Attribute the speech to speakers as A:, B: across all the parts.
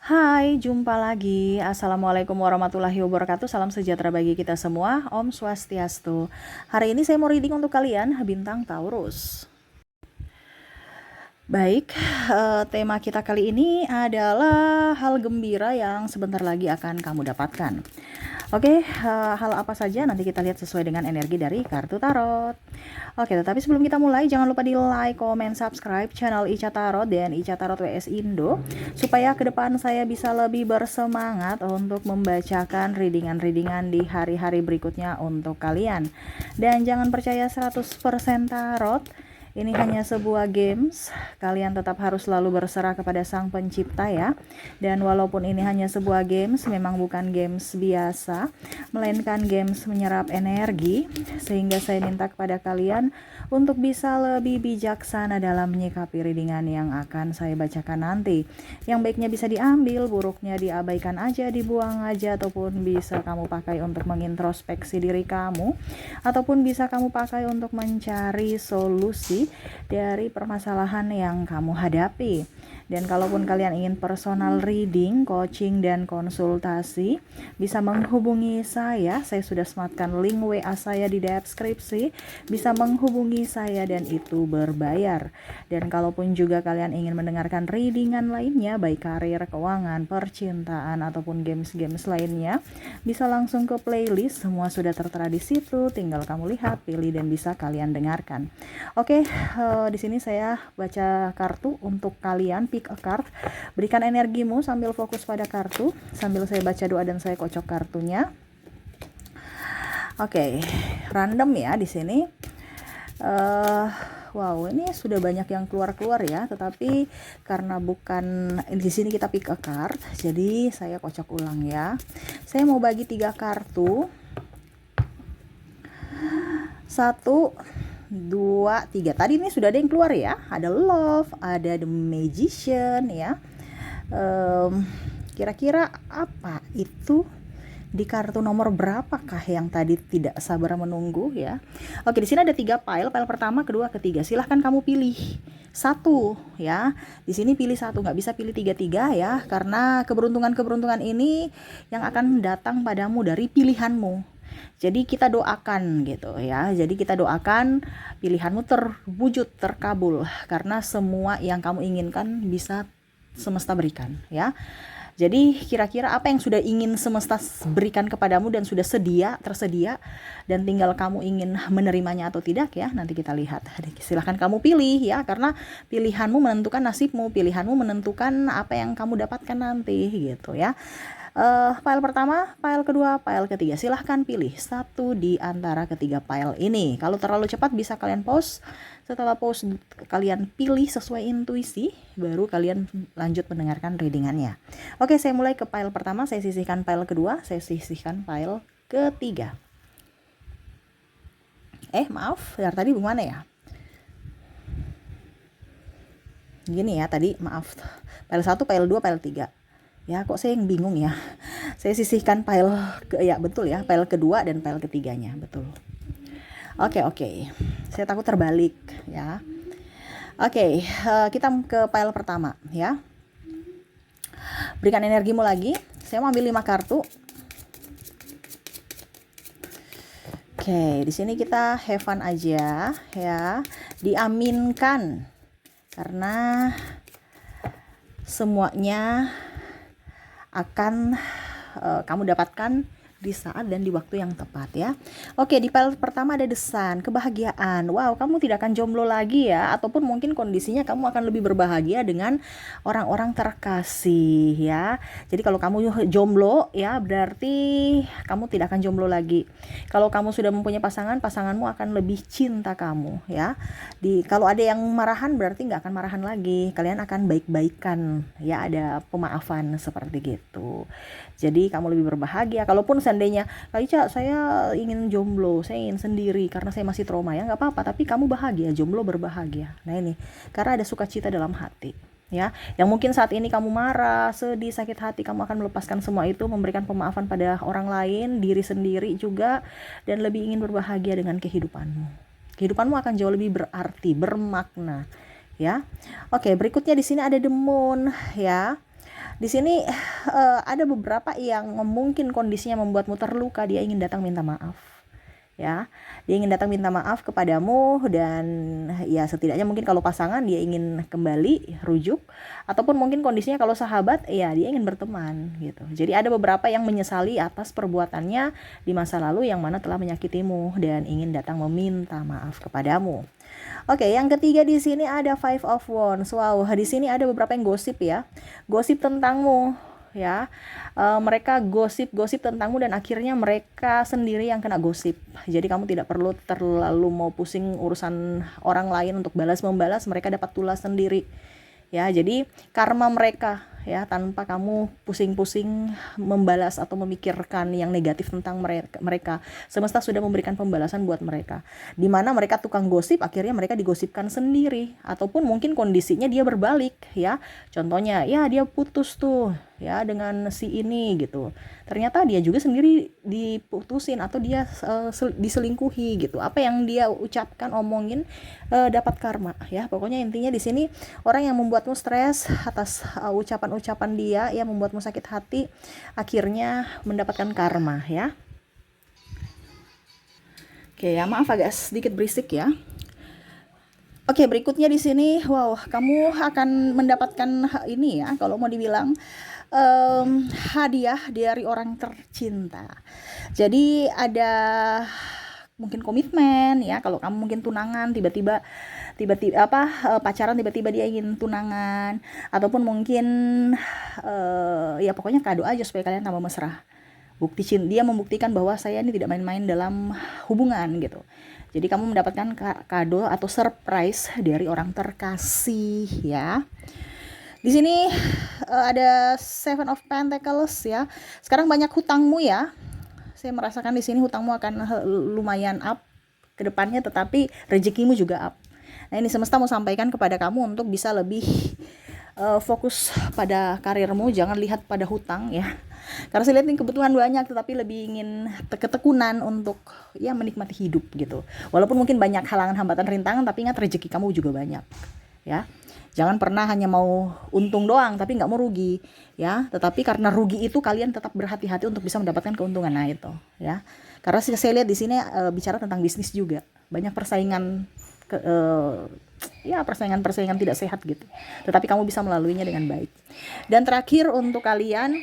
A: Hai, jumpa lagi. Assalamualaikum warahmatullahi wabarakatuh. Salam sejahtera bagi kita semua. Om Swastiastu. Hari ini saya mau reading untuk kalian, bintang Taurus. Baik, tema kita kali ini adalah hal gembira yang sebentar lagi akan kamu dapatkan. Oke, hal apa saja nanti kita lihat sesuai dengan energi dari kartu tarot. Oke, tetapi sebelum kita mulai, jangan lupa di like, comment, subscribe channel Ica Tarot dan Ica Tarot WS Indo, supaya ke depan saya bisa lebih bersemangat untuk membacakan readingan-readingan di hari-hari berikutnya untuk kalian. Dan jangan percaya 100% tarot. Ini hanya sebuah games, kalian tetap harus selalu berserah kepada sang pencipta ya. Dan walaupun ini hanya sebuah games, memang bukan games biasa, melainkan games menyerap energi, sehingga saya minta kepada kalian untuk bisa lebih bijaksana dalam menyikapi readingan yang akan saya bacakan nanti. Yang baiknya bisa diambil, buruknya diabaikan aja, dibuang aja, ataupun bisa kamu pakai untuk mengintrospeksi diri kamu, ataupun bisa kamu pakai untuk mencari solusi dari permasalahan yang kamu hadapi. Dan kalaupun kalian ingin personal reading, coaching, dan konsultasi, bisa menghubungi saya sudah sematkan link WA saya di deskripsi, bisa menghubungi saya dan itu berbayar. Dan kalaupun juga kalian ingin mendengarkan readingan lainnya, baik karir, keuangan, percintaan, ataupun games-games lainnya, bisa langsung ke playlist, semua sudah tertera di situ, tinggal kamu lihat, pilih, dan bisa kalian dengarkan. Oke, di sini saya baca kartu untuk kalian, pick a card. Berikan energimu sambil fokus pada kartu, sambil saya baca doa dan saya kocok kartunya. Oke, random ya di sini. Wow, ini sudah banyak yang keluar ya, tetapi karena bukan di sini kita pick a card, jadi saya kocok ulang ya. Saya mau bagi 3 kartu. 1, 2, 3. Tadi ini sudah ada yang keluar ya. Ada Love, ada The Magician ya. Kira-kira apa itu? Di kartu nomor berapakah yang tadi tidak sabar menunggu ya? Oke, di sini ada 3 pile pertama, kedua, ketiga. Silahkan kamu pilih satu ya. Di sini pilih satu, nggak bisa pilih 3-3 ya, karena keberuntungan ini yang akan datang padamu dari pilihanmu. Jadi kita doakan gitu ya. Jadi kita doakan pilihanmu terwujud, terkabul, karena semua yang kamu inginkan bisa semesta berikan ya. Jadi kira-kira apa yang sudah ingin semesta berikan kepadamu dan sudah tersedia, dan tinggal kamu ingin menerimanya atau tidak ya, nanti kita lihat. Silahkan kamu pilih ya, karena pilihanmu menentukan nasibmu, pilihanmu menentukan apa yang kamu dapatkan nanti gitu ya. File pertama, file kedua, file ketiga. Silahkan pilih satu di antara ketiga file ini. Kalau terlalu cepat bisa kalian pause. Setelah pause kalian pilih sesuai intuisi, baru kalian lanjut mendengarkan readingannya. Oke, saya mulai ke file pertama, saya sisihkan file kedua, saya sisihkan file ketiga. Maaf, dari tadi gimana ya? Gini ya tadi, maaf. File 1, file 2, file 3. Ya, kok saya yang bingung ya. Saya sisihkan file ya betul ya, file kedua dan file ketiganya, betul. Oke. Saya takut terbalik ya. Oke, kita ke file pertama ya. Berikan energimu lagi. Saya mau ambil 5 kartu. Oke, di sini kita have fun aja ya. Diaminkan. Karena semuanya akan kamu dapatkan di saat dan di waktu yang tepat ya. Oke, di file pertama ada The Sun, kebahagiaan. Wow, kamu tidak akan jomblo lagi ya, ataupun mungkin kondisinya kamu akan lebih berbahagia dengan orang-orang terkasih ya. Jadi kalau kamu jomblo ya, berarti kamu tidak akan jomblo lagi. Kalau kamu sudah mempunyai pasangan, pasanganmu akan lebih cinta kamu ya. Kalau ada yang marahan, berarti nggak akan marahan lagi. Kalian akan baik-baikan ya, ada pemaafan seperti gitu. Jadi kamu lebih berbahagia. Kalaupun seandainya Kak Ica, saya ingin jomblo, saya ingin sendiri karena saya masih trauma, ya nggak apa-apa, tapi kamu bahagia, jomblo berbahagia. Nah ini, karena ada sukacita dalam hati ya. Yang mungkin saat ini kamu marah, sedih, sakit hati, kamu akan melepaskan semua itu, memberikan pemaafan pada orang lain, diri sendiri juga, dan lebih ingin berbahagia dengan kehidupanmu akan jauh lebih berarti, bermakna ya. Oke, berikutnya di sini ada The Moon ya. Di sini ada beberapa yang mungkin kondisinya membuatmu terluka, dia ingin datang minta maaf. Ya, dia ingin datang minta maaf kepadamu, dan ya setidaknya mungkin kalau pasangan dia ingin kembali rujuk, ataupun mungkin kondisinya kalau sahabat ya dia ingin berteman gitu. Jadi ada beberapa yang menyesali atas perbuatannya di masa lalu yang mana telah menyakitimu dan ingin datang meminta maaf kepadamu. Oke, yang ketiga di sini ada Five of Wands. Wow, di sini ada beberapa yang gosip ya, gosip tentangmu ya. Mereka gosip tentangmu dan akhirnya mereka sendiri yang kena gosip. Jadi kamu tidak perlu terlalu mau pusing urusan orang lain untuk balas membalas, mereka dapat tulas sendiri. Ya, jadi karma mereka ya, tanpa kamu pusing-pusing membalas atau memikirkan yang negatif tentang mereka. Semesta sudah memberikan pembalasan buat mereka. Di mana mereka tukang gosip, akhirnya mereka digosipkan sendiri, ataupun mungkin kondisinya dia berbalik ya. Contohnya, ya dia putus tuh ya dengan si ini gitu. Ternyata dia juga sendiri diputusin atau dia diselingkuhi gitu. Apa yang dia ucapkan, omongin dapat karma ya. Pokoknya intinya di sini orang yang membuatmu stres atas ucapan-ucapan dia yang membuatmu sakit hati, akhirnya mendapatkan karma ya. Oke ya, maaf agak sedikit berisik ya. Oke, berikutnya di sini, wow, kamu akan mendapatkan ini ya, kalau mau dibilang hadiah dari orang tercinta. Jadi ada mungkin komitmen ya, kalau kamu mungkin tunangan, tiba-tiba pacaran, tiba-tiba dia ingin tunangan, ataupun mungkin ya pokoknya kado aja supaya kalian tambah mesra. Dia membuktikan bahwa saya ini tidak main-main dalam hubungan gitu. Jadi kamu mendapatkan kado atau surprise dari orang terkasih ya. Di sini ada Seven of Pentacles ya. Sekarang banyak hutangmu ya. Saya merasakan di sini hutangmu akan lumayan up ke depannya, tetapi rezekimu juga up. Nah, ini semesta mau sampaikan kepada kamu untuk bisa lebih fokus pada karirmu, jangan lihat pada hutang ya. Karena saya lihat ini kebutuhan banyak, tetapi lebih ingin ketekunan untuk ya menikmati hidup gitu. Walaupun mungkin banyak halangan, hambatan, rintangan, tapi ingat rezeki kamu juga banyak ya. Jangan pernah hanya mau untung doang tapi nggak mau rugi ya. Tetapi karena rugi itu kalian tetap berhati-hati untuk bisa mendapatkan keuntungan. Nah itu ya. Karena saya lihat di sini bicara tentang bisnis juga. Banyak persaingan ya persaingan tidak sehat gitu. Tetapi kamu bisa melaluinya dengan baik. Dan terakhir untuk kalian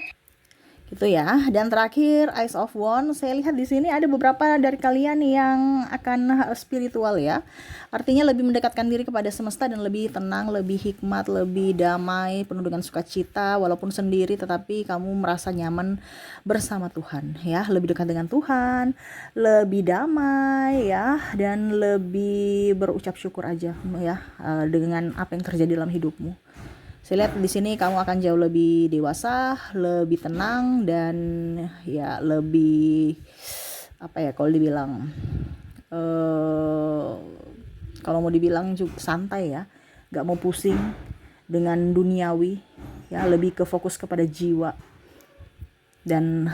A: gitu ya. Dan terakhir Ace of Wands, saya lihat di sini ada beberapa dari kalian yang akan spiritual ya. Artinya lebih mendekatkan diri kepada semesta dan lebih tenang, lebih hikmat, lebih damai, penuh dengan sukacita, walaupun sendiri tetapi kamu merasa nyaman bersama Tuhan ya, lebih dekat dengan Tuhan, lebih damai ya, dan lebih berucap syukur aja ya dengan apa yang terjadi dalam hidupmu. Saya lihat di sini kamu akan jauh lebih dewasa, lebih tenang, dan ya lebih apa ya kalau dibilang kalau mau dibilang juga santai ya, nggak mau pusing dengan duniawi ya, lebih ke fokus kepada jiwa dan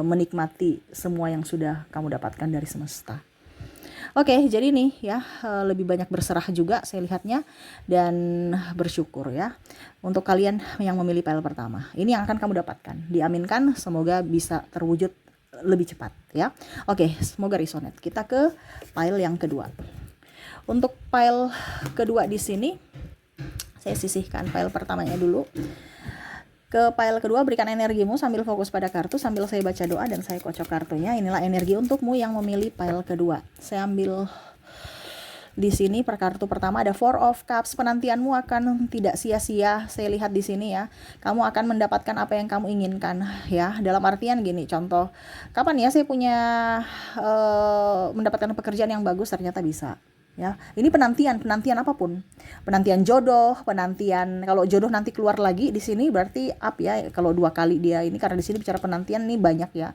A: menikmati semua yang sudah kamu dapatkan dari semesta. Oke, jadi nih ya lebih banyak berserah juga saya lihatnya, dan bersyukur ya. Untuk kalian yang memilih pile pertama, ini yang akan kamu dapatkan. Diaminkan, semoga bisa terwujud lebih cepat ya. Oke, semoga resonate. Kita ke pile yang kedua. Untuk pile kedua di sini, saya sisihkan pile pertamanya dulu. Ke pile kedua, berikan energimu sambil fokus pada kartu, sambil saya baca doa dan saya kocok kartunya. Inilah energi untukmu yang memilih pile kedua. Saya ambil di sini per kartu pertama ada Four of Cups. Penantianmu akan tidak sia-sia. Saya lihat di sini ya, kamu akan mendapatkan apa yang kamu inginkan ya. Dalam artian gini, contoh, kapan ya saya punya mendapatkan pekerjaan yang bagus, ternyata bisa. Ya, ini penantian apapun, penantian jodoh, penantian kalau jodoh nanti keluar lagi di sini berarti up ya. Kalau 2 kali dia ini, karena di sini bicara penantian nih banyak ya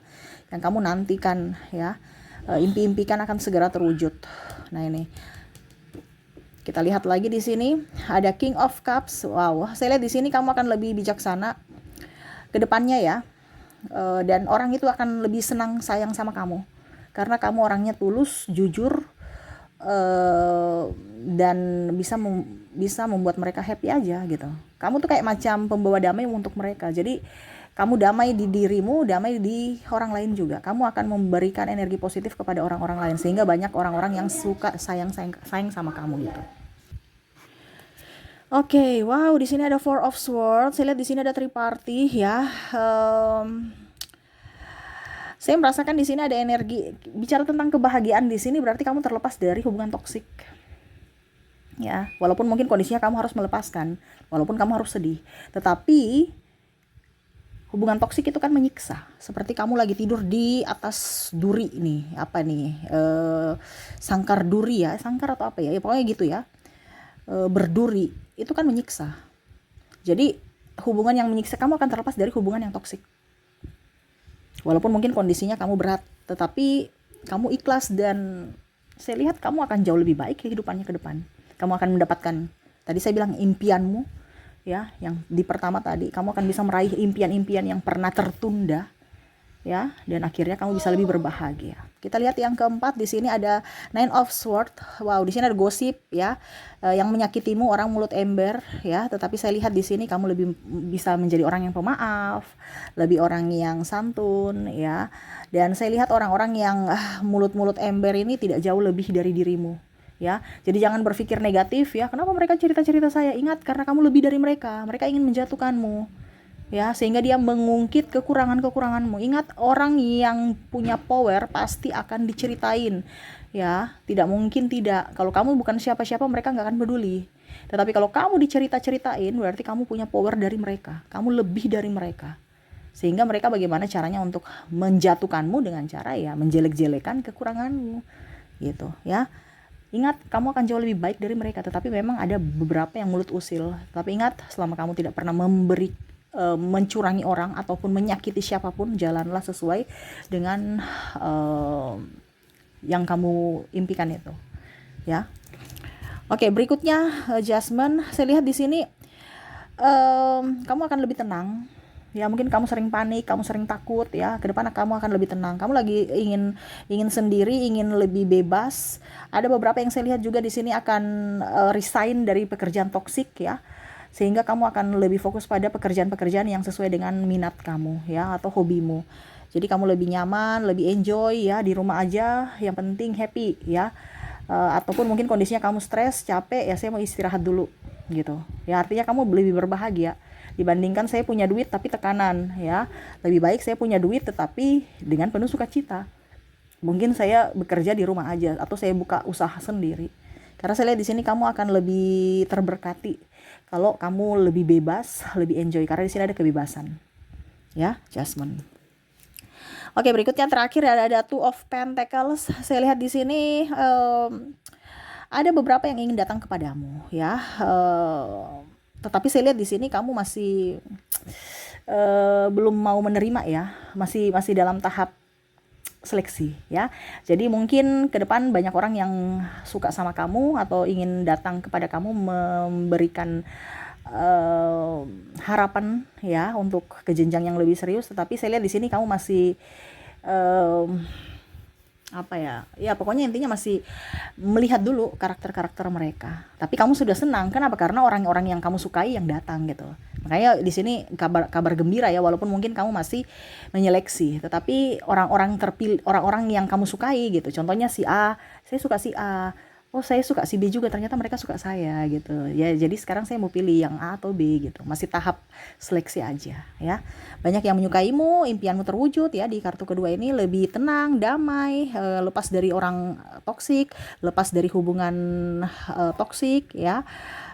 A: yang kamu nantikan ya, impi-impikan akan segera terwujud. Nah ini kita lihat lagi di sini ada King of Cups. Wow, saya lihat di sini kamu akan lebih bijaksana ke depannya ya, dan orang itu akan lebih senang sayang sama kamu karena kamu orangnya tulus, jujur, dan bisa membuat mereka happy aja gitu. Kamu tuh kayak macam pembawa damai untuk mereka. Jadi kamu damai di dirimu, damai di orang lain juga. Kamu akan memberikan energi positif kepada orang-orang lain sehingga banyak orang-orang yang suka sayang sama kamu gitu. Oke, wow, di sini ada Four of Swords. Saya lihat di sini ada triparty ya. Saya merasakan di sini ada energi bicara tentang kebahagiaan di sini, berarti kamu terlepas dari hubungan toksik. Ya, walaupun mungkin kondisinya kamu harus melepaskan, walaupun kamu harus sedih, tetapi hubungan toksik itu kan menyiksa. Seperti kamu lagi tidur di atas duri nih, apa nih? Sangkar duri ya, sangkar atau apa ya? Ya pokoknya gitu ya. Berduri itu kan menyiksa. Jadi hubungan yang menyiksa kamu akan terlepas dari hubungan yang toksik. Walaupun mungkin kondisinya kamu berat, tetapi kamu ikhlas dan saya lihat kamu akan jauh lebih baik kehidupannya ke depan. Kamu akan mendapatkan, tadi saya bilang impianmu ya, yang di pertama tadi, kamu akan bisa meraih impian-impian yang pernah tertunda ya, dan akhirnya kamu bisa lebih berbahagia. Kita lihat yang keempat, di sini ada Nine of Swords. Wow, di sini ada gosip ya, yang menyakitimu, orang mulut ember ya. Tetapi saya lihat di sini kamu lebih bisa menjadi orang yang pemaaf, lebih orang yang santun ya. Dan saya lihat orang-orang yang mulut-mulut ember ini tidak jauh lebih dari dirimu ya. Jadi jangan berpikir negatif ya. Kenapa mereka cerita-cerita saya? Ingat, karena kamu lebih dari mereka. Mereka ingin menjatuhkanmu ya, sehingga dia mengungkit kekurangan-kekuranganmu. Ingat, orang yang punya power pasti akan diceritain ya, tidak mungkin tidak. Kalau kamu bukan siapa-siapa, mereka nggak akan peduli. Tetapi kalau kamu dicerita-ceritain, berarti kamu punya power dari mereka, kamu lebih dari mereka, sehingga mereka bagaimana caranya untuk menjatuhkanmu dengan cara ya menjelek-jelekan kekuranganmu gitu ya. Ingat, kamu akan jauh lebih baik dari mereka, tetapi memang ada beberapa yang mulut usil. Tapi ingat, selama kamu tidak pernah mencurangi orang ataupun menyakiti siapapun, jalanlah sesuai dengan yang kamu impikan itu ya. Oke, berikutnya Jasmine. Saya lihat di sini kamu akan lebih tenang ya. Mungkin kamu sering panik, kamu sering takut ya. Ke depan kamu akan lebih tenang. Kamu lagi ingin sendiri, ingin lebih bebas. Ada beberapa yang saya lihat juga di sini akan resign dari pekerjaan toksik ya, sehingga kamu akan lebih fokus pada pekerjaan-pekerjaan yang sesuai dengan minat kamu ya, atau hobimu. Jadi kamu lebih nyaman, lebih enjoy ya, di rumah aja, yang penting happy ya. Ataupun mungkin kondisinya kamu stres, capek ya, saya mau istirahat dulu gitu ya. Artinya kamu lebih berbahagia dibandingkan saya punya duit tapi tekanan ya. Lebih baik saya punya duit tetapi dengan penuh sukacita. Mungkin saya bekerja di rumah aja, atau saya buka usaha sendiri. Karena saya lihat di sini kamu akan lebih terberkati kalau kamu lebih bebas, lebih enjoy, karena di sini ada kebebasan ya, Jasmine. Oke, berikutnya terakhir ada Two of Pentacles. Saya lihat di sini ada beberapa yang ingin datang kepadamu ya, tetapi saya lihat di sini kamu masih belum mau menerima ya, masih dalam tahap seleksi ya. Jadi mungkin ke depan banyak orang yang suka sama kamu atau ingin datang kepada kamu memberikan harapan ya untuk ke jenjang yang lebih serius. Tetapi saya lihat di sini kamu masih apa ya, pokoknya intinya masih melihat dulu karakter-karakter mereka. Tapi kamu sudah senang, kenapa? Karena orang-orang yang kamu sukai yang datang gitu. Makanya di sini kabar gembira ya, walaupun mungkin kamu masih menyeleksi, tetapi orang-orang terpilih, orang-orang yang kamu sukai gitu. Contohnya si A, saya suka si A. Oh, saya suka si B juga, ternyata mereka suka saya gitu ya. Jadi sekarang saya mau pilih yang A atau B gitu, masih tahap seleksi aja ya. Banyak yang menyukaimu, impianmu terwujud ya di kartu kedua ini. Lebih tenang, damai, lepas dari orang toksik, lepas dari hubungan toksik ya,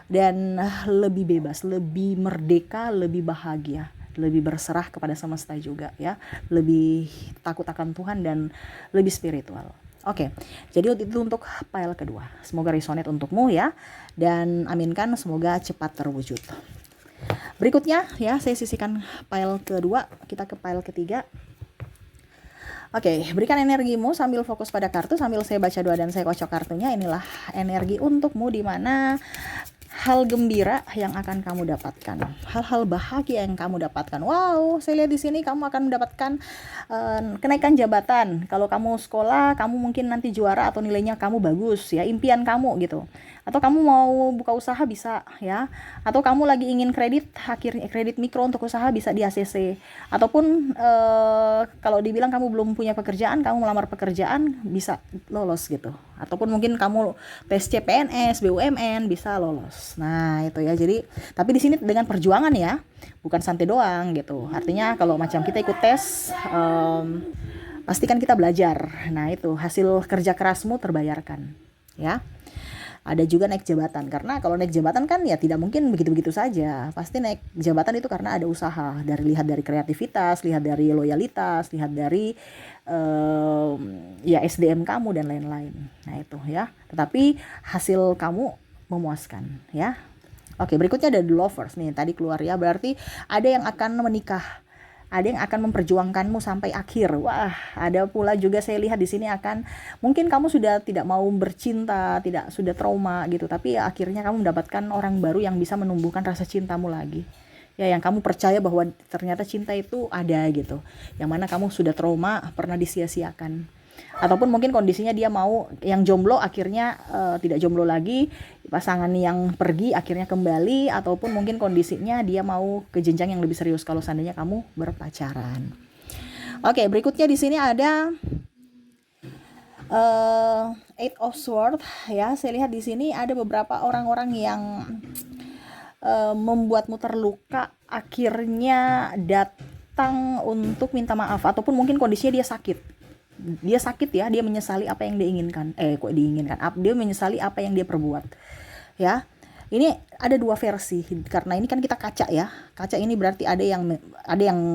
A: dan lebih bebas, lebih merdeka, lebih bahagia, lebih berserah kepada semesta juga ya, lebih takut akan Tuhan dan lebih spiritual. Oke, jadi itu untuk pile kedua. Semoga resonate untukmu ya, dan aminkan semoga cepat terwujud. Berikutnya ya, saya sisihkan pile kedua, kita ke pile ketiga. Oke, berikan energimu sambil fokus pada kartu, sambil saya baca doa dan saya kocok kartunya. Inilah energi untukmu, di mana hal gembira yang akan kamu dapatkan, hal-hal bahagia yang kamu dapatkan. Wow, saya lihat di sini kamu akan mendapatkan kenaikan jabatan. Kalau kamu sekolah, kamu mungkin nanti juara atau nilainya kamu bagus ya, impian kamu gitu. Atau kamu mau buka usaha bisa ya. Atau kamu lagi ingin kredit, akhirnya kredit mikro untuk usaha bisa di ACC. Ataupun kalau dibilang kamu belum punya pekerjaan, kamu melamar pekerjaan bisa lolos gitu. Ataupun mungkin kamu tes CPNS, BUMN bisa lolos. Nah, itu ya. Jadi, tapi di sini dengan perjuangan ya, bukan santai doang gitu. Artinya kalau macam kita ikut tes, pastikan kita belajar. Nah, itu hasil kerja kerasmu terbayarkan ya. Ada juga naik jabatan, karena kalau naik jabatan kan ya tidak mungkin begitu-begitu saja. Pasti naik jabatan itu karena ada usaha, lihat dari kreativitas, lihat dari loyalitas, lihat dari ya SDM kamu dan lain-lain. Nah itu ya, tetapi hasil kamu memuaskan ya. Oke, berikutnya ada the lovers nih, tadi keluar ya, berarti ada yang akan menikah, ada yang akan memperjuangkanmu sampai akhir. Wah, ada pula juga saya lihat di sini akan, mungkin kamu sudah tidak mau bercinta, sudah trauma gitu, tapi ya akhirnya kamu mendapatkan orang baru yang bisa menumbuhkan rasa cintamu lagi. Ya, yang kamu percaya bahwa ternyata cinta itu ada gitu. Yang mana kamu sudah trauma, pernah disia-siakan. Ataupun mungkin kondisinya dia mau yang jomblo akhirnya tidak jomblo lagi, pasangan yang pergi akhirnya kembali, ataupun mungkin kondisinya dia mau ke jenjang yang lebih serius kalau seandainya kamu berpacaran. Oke, berikutnya di sini ada Eight of Swords ya. Saya lihat di sini ada beberapa orang-orang yang membuatmu terluka, akhirnya datang untuk minta maaf, ataupun mungkin kondisinya dia sakit ya, dia menyesali apa yang dia inginkan, dia menyesali apa yang dia perbuat ya. Ini ada dua versi, karena ini kan kita kaca ya, kaca ini berarti ada yang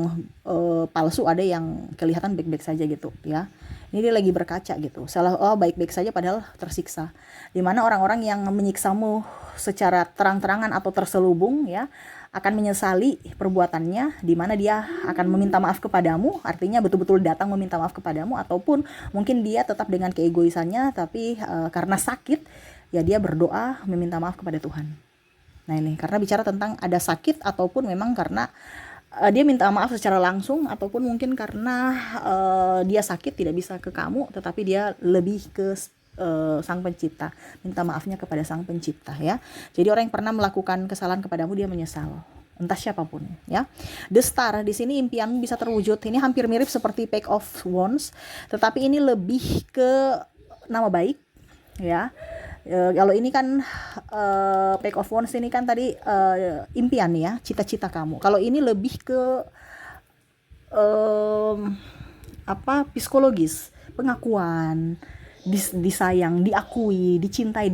A: palsu, ada yang kelihatan baik-baik saja gitu ya. Ini dia lagi berkaca gitu, baik-baik saja padahal tersiksa, dimana orang-orang yang menyiksamu secara terang-terangan atau terselubung ya akan menyesali perbuatannya, di mana dia akan meminta maaf kepadamu, artinya betul-betul datang meminta maaf kepadamu, ataupun mungkin dia tetap dengan keegoisannya, tapi karena sakit ya dia berdoa meminta maaf kepada Tuhan. Nah ini karena bicara tentang ada sakit, ataupun memang karena dia minta maaf secara langsung, ataupun mungkin karena dia sakit tidak bisa ke kamu, tetapi dia lebih ke Sang Pencipta, minta maafnya kepada Sang Pencipta ya. Jadi orang yang pernah melakukan kesalahan kepadamu dia menyesal, entah siapapun ya. The Star di sini impianmu bisa terwujud. Ini hampir mirip seperti Page of Wands, tetapi ini lebih ke nama baik ya. Kalau ini kan Page of Wands ini kan tadi impian ya, cita-cita kamu. Kalau ini lebih ke psikologis, pengakuan, disayang, diakui, dicintai,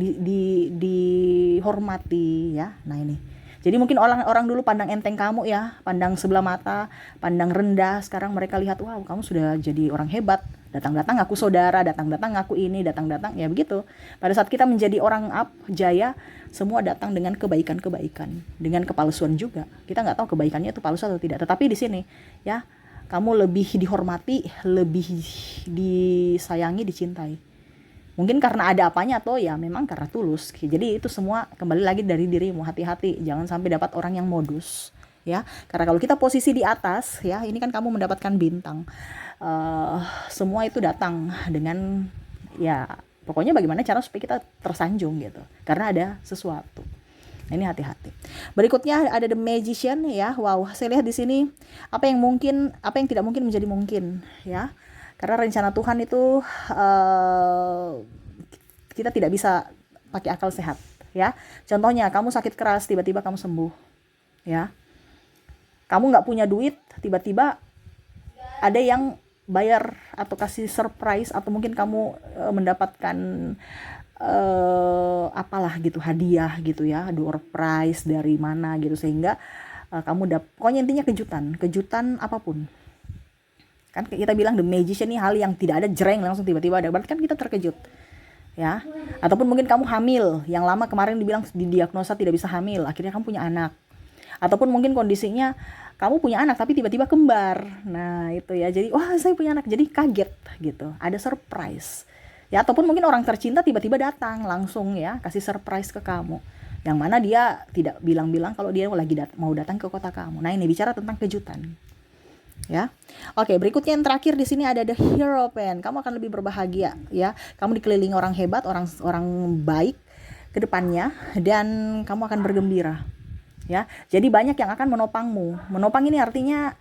A: dihormati ya. Nah ini. Jadi mungkin orang dulu pandang enteng kamu ya, pandang sebelah mata, pandang rendah. Sekarang mereka lihat, wow, kamu sudah jadi orang hebat. Datang-datang ngaku saudara, datang-datang ngaku ini, datang-datang ya begitu. Pada saat kita menjadi orang jaya, semua datang dengan kebaikan-kebaikan, dengan kepalsuan juga. Kita nggak tahu kebaikannya itu palsu atau tidak. Tetapi di sini ya, kamu lebih dihormati, lebih disayangi, dicintai. Mungkin karena ada apanya, atau ya memang karena tulus. Jadi itu semua kembali lagi dari dirimu. Hati-hati, jangan sampai dapat orang yang modus ya. Karena kalau kita posisi di atas ya, ini kan kamu mendapatkan bintang. Semua itu datang dengan ya, pokoknya bagaimana cara supaya kita tersanjung gitu, karena ada sesuatu. Nah, ini hati-hati. Berikutnya ada The Magician ya. Wow, saya lihat di sini apa yang tidak mungkin menjadi mungkin ya. Karena rencana Tuhan itu kita tidak bisa pakai akal sehat ya. Contohnya kamu sakit keras, tiba-tiba kamu sembuh ya. Kamu nggak punya duit, tiba-tiba ada yang bayar atau kasih surprise, atau mungkin kamu mendapatkan apalah gitu, hadiah gitu ya, door prize dari mana gitu, sehingga kamu pokoknya intinya kejutan apapun. Kan kita bilang The Magician nih, hal yang tidak ada jreng langsung tiba-tiba ada, berarti kan kita terkejut ya. Ataupun mungkin kamu hamil, yang lama kemarin dibilang didiagnosa tidak bisa hamil, akhirnya kamu punya anak. Ataupun mungkin kondisinya kamu punya anak tapi tiba-tiba kembar. Nah itu ya, jadi wah saya punya anak, jadi kaget gitu, ada surprise ya. Ataupun mungkin orang tercinta tiba-tiba datang langsung ya, kasih surprise ke kamu, yang mana dia tidak bilang-bilang kalau dia lagi mau datang ke kota kamu. Nah ini bicara tentang kejutan ya. Oke, berikutnya yang terakhir di sini ada The Hierophant. Kamu akan lebih berbahagia ya. Kamu dikelilingi orang hebat, orang baik. ke depannya dan kamu akan bergembira. Ya, jadi banyak yang akan menopangmu. Menopang ini artinya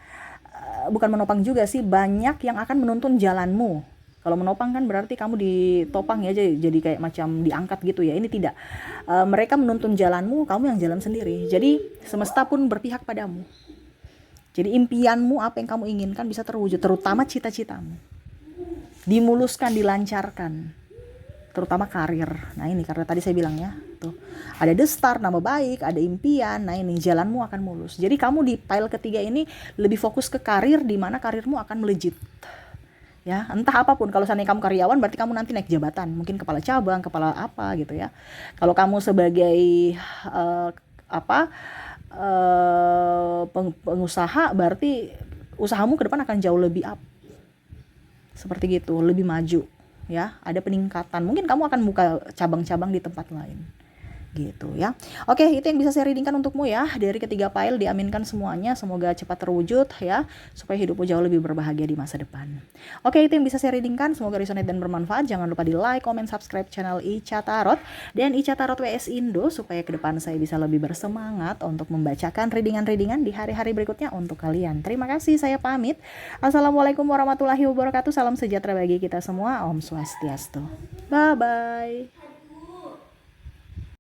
A: bukan menopang juga sih, banyak yang akan menuntun jalanmu. Kalau menopang kan berarti kamu ditopang ya, jadi kayak macam diangkat gitu ya. Ini tidak. Mereka menuntun jalanmu, kamu yang jalan sendiri. Jadi semesta pun berpihak padamu. Jadi impianmu, apa yang kamu inginkan bisa terwujud, terutama cita-citamu. Dimuluskan, dilancarkan. Terutama karir. Nah ini karena tadi saya bilang ya, tuh ada the start, nama baik, ada impian. Nah ini jalanmu akan mulus. Jadi kamu di pile ketiga ini lebih fokus ke karir, di mana karirmu akan melejit. Ya, entah apapun. Kalau seandainya kamu karyawan, berarti kamu nanti naik jabatan, mungkin kepala cabang, kepala apa gitu ya. Kalau kamu sebagai apa pengusaha, berarti usahamu ke depan akan jauh lebih up. Seperti gitu, lebih maju ya, ada peningkatan. Mungkin kamu akan buka cabang-cabang di tempat lain. Gitu ya. Oke, itu yang bisa saya readingkan untukmu ya. Dari ketiga file diaminkan semuanya, semoga cepat terwujud ya, supaya hidupmu jauh lebih berbahagia di masa depan. Oke, itu yang bisa saya readingkan, semoga resonate dan bermanfaat. Jangan lupa di like, comment, subscribe channel Ica Tarot dan Ica Tarot WS Indo, supaya ke depan saya bisa lebih bersemangat untuk membacakan readingan-readingan di hari-hari berikutnya untuk kalian. Terima kasih, saya pamit. Assalamualaikum warahmatullahi wabarakatuh. Salam sejahtera bagi kita semua. Om Swastiastu. Bye bye.